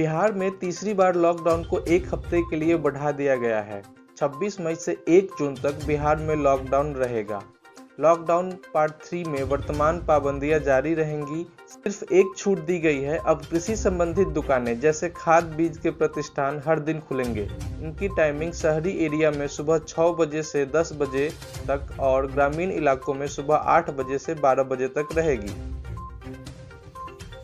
बिहार में तीसरी बार लॉकडाउन को एक हफ्ते के लिए बढ़ा दिया गया है। 26 मई से 1 जून तक बिहार में लॉकडाउन रहेगा। लॉकडाउन पार्ट 3 में वर्तमान पाबंदियां जारी रहेंगी। सिर्फ एक छूट दी गई है, अब कृषि संबंधित दुकानें जैसे खाद बीज के प्रतिष्ठान हर दिन खुलेंगे। इनकी टाइमिंग शहरी एरिया में सुबह 6 बजे से 10 बजे तक और ग्रामीण इलाकों में सुबह 8 बजे से 12 बजे तक रहेगी।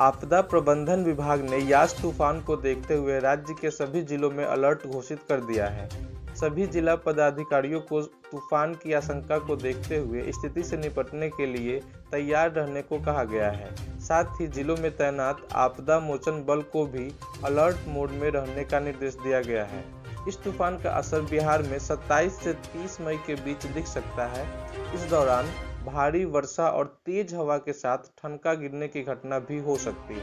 आपदा प्रबंधन विभाग ने यास तूफान को देखते हुए राज्य के सभी जिलों में अलर्ट घोषित कर दिया है। सभी जिला पदाधिकारियों को तूफान की आशंका को देखते हुए स्थिति से निपटने के लिए तैयार रहने को कहा गया है। साथ ही जिलों में तैनात आपदा मोचन बल को भी अलर्ट मोड में रहने का निर्देश दिया गया है। इस तूफान का असर बिहार में 27 से 30 मई के बीच दिख सकता है। इस दौरान भारी वर्षा और तेज हवा के साथ ठनका गिरने की घटना भी हो सकती है।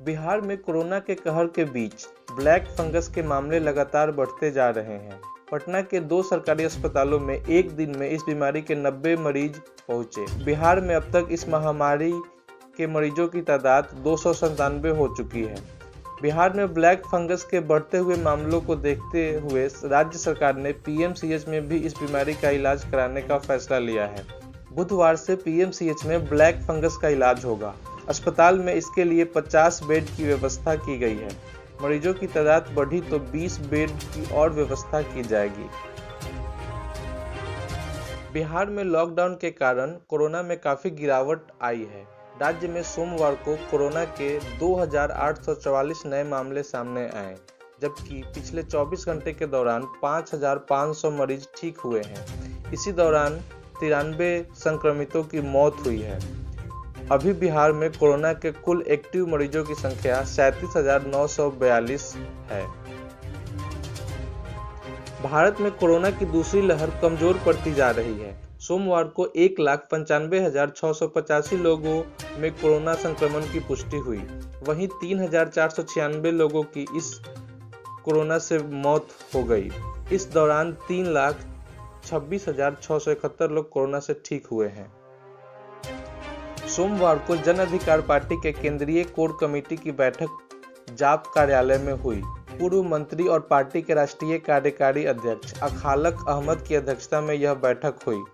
बिहार में कोरोना के कहर के बीच ब्लैक फंगस के मामले लगातार बढ़ते जा रहे हैं। पटना के 2 सरकारी अस्पतालों में एक दिन में इस बीमारी के 90 मरीज पहुंचे। बिहार में अब तक इस महामारी के मरीजों की तादाद 297 हो चुकी है। बिहार में ब्लैक फंगस के बढ़ते हुए मामलों को देखते हुए राज्य सरकार ने पीएमसीएच में भी इस बीमारी का इलाज कराने का फैसला लिया है। बुधवार से पीएमसीएच में ब्लैक फंगस का इलाज होगा। अस्पताल में इसके लिए 50 बेड की व्यवस्था की गई है। मरीजों की तादाद बढ़ी तो 20 बेड की और व्यवस्था की जाएगी। बिहार में लॉकडाउन के कारण कोरोना में काफी गिरावट आई है। राज्य में सोमवार को कोरोना के 2844 नए मामले सामने आए, जबकि पिछले 24 घंटे के दौरान 5500 मरीज ठीक हुए हैं। इसी दौरान 93 संक्रमितों की मौत हुई है। अभी बिहार में कोरोना के कुल एक्टिव मरीजों की संख्या 37,942 है। भारत में कोरोना की दूसरी लहर कमजोर पड़ती जा रही है। सोमवार को 1,95,685 लोगों में कोरोना संक्रमण की पुष्टि हुई। वहीं 3,496 लोगों की इस कोरोना से मौत हो गई। इस दौरान 3,26,671 लोग कोरोना से ठीक हुए हैं। सोमवार को जन अधिकार पार्टी के केंद्रीय कोर कमेटी की बैठक जाप कार्यालय में हुई। पूर्व मंत्री और पार्टी के राष्ट्रीय कार्यकारी अध्यक्ष अखालक अहमद की अध्यक्षता में यह बैठक हुई।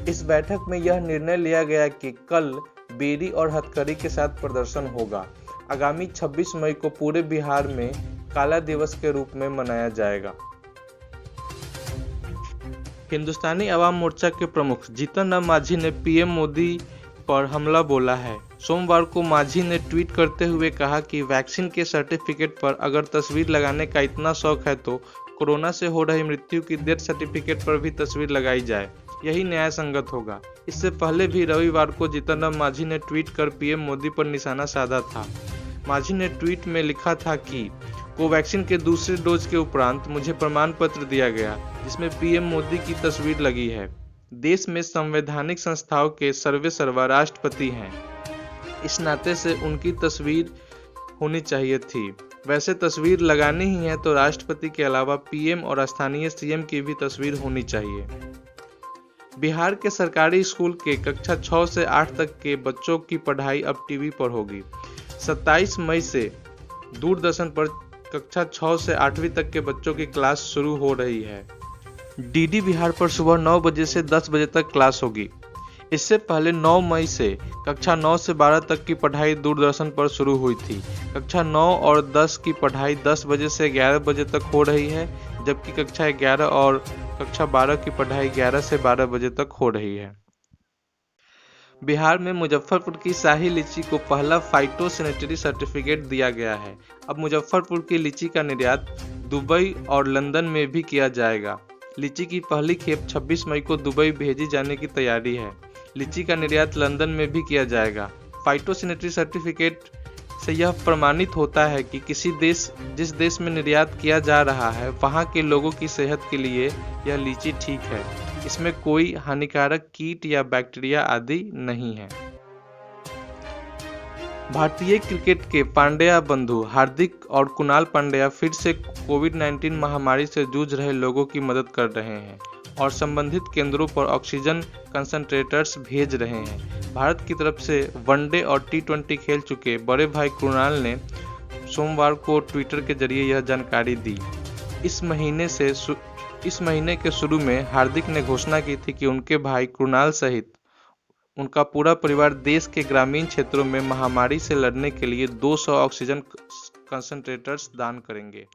इस बैठक में यह निर्णय लिया गया कि कल बेरी और हथकड़ी के साथ प्रदर्शन होगा। आगामी 26 मई को पूरे बिहार में काला दिवस के रूप में मनाया जाएगा। हिंदुस्तानी अवाम मोर्चा के प्रमुख जीतन राम मांझी ने पीएम मोदी पर हमला बोला है। सोमवार को मांझी ने ट्वीट करते हुए कहा कि वैक्सीन के सर्टिफिकेट पर अगर तस्वीर लगाने का इतना शौक है तो कोरोना से हो रही मृत्यु की डेथ सर्टिफिकेट पर भी तस्वीर लगाई जाए, यही न्याय संगत होगा। इससे पहले भी रविवार को जीतन राम मांझी ने ट्वीट कर पीएम मोदी पर निशाना साधा था। मांझी ने ट्वीट में लिखा था कि कोवैक्सीन के दूसरे डोज के उपरांत मुझे प्रमाण पत्र दिया गया, जिसमें पीएम मोदी की तस्वीर लगी है। देश में संवैधानिक संस्थाओं के सर्वेसर्वा राष्ट्रपति हैं, इस नाते से उनकी तस्वीर होनी चाहिए थी। वैसे तस्वीर लगानी ही है तो राष्ट्रपति के अलावा पीएम और स्थानीय सीएम की भी तस्वीर होनी चाहिए। बिहार के सरकारी स्कूल के कक्षा 6 से 8 तक के बच्चों की पढ़ाई अब टीवी पर होगी। 27 मई से दूरदर्शन पर कक्षा 6 से 8वीं तक के बच्चों की क्लास शुरू हो रही है। डीडी बिहार पर सुबह 9 बजे से 10 बजे तक क्लास होगी। इससे पहले 9 मई से कक्षा 9 से 12 तक की पढ़ाई दूरदर्शन पर शुरू हुई थी। कक्षा 9 और 10 की पढ़ाई 10 बजे से 11 बजे तक हो रही है, जबकि कक्षा 11 और कक्षा 12 की पढ़ाई 11 से 12 बजे तक हो रही है। बिहार में मुजफ्फरपुर की शाही लीची को पहला फाइटोसैनिटरी सर्टिफिकेट दिया गया है। अब मुजफ्फरपुर की लीची का निर्यात दुबई और लंदन में भी किया जाएगा। लीची की पहली खेप 26 मई को दुबई भेजी जाने की तैयारी है। लीची का निर्यात लंदन में भी किया जाएगा। फाइटोसैनिटरी सर्टिफिकेट से यह प्रमाणित होता है कि जिस देश में निर्यात किया जा रहा है वहां के लोगों की सेहत के लिए यह लीची ठीक है। इसमें कोई हानिकारक कीट या बैक्टीरिया आदि नहीं है। भारतीय क्रिकेट के पांड्या बंधु हार्दिक और कुणाल पांड्या फिर से कोविड-19 महामारी से जूझ रहे लोगों की मदद कर रहे हैं और संबंधित केंद्रों पर ऑक्सीजन कंसंट्रेटर्स भेज रहे हैं। भारत की तरफ से वनडे और T20 खेल चुके बड़े भाई कृणाल ने सोमवार को ट्विटर के जरिए यह जानकारी दी। इस महीने के शुरू में हार्दिक ने घोषणा की थी कि उनके भाई कृणाल सहित उनका पूरा परिवार देश के ग्रामीण क्षेत्रों में महामारी से लड़ने के लिए 200 ऑक्सीजन कंसंट्रेटर्स दान करेंगे।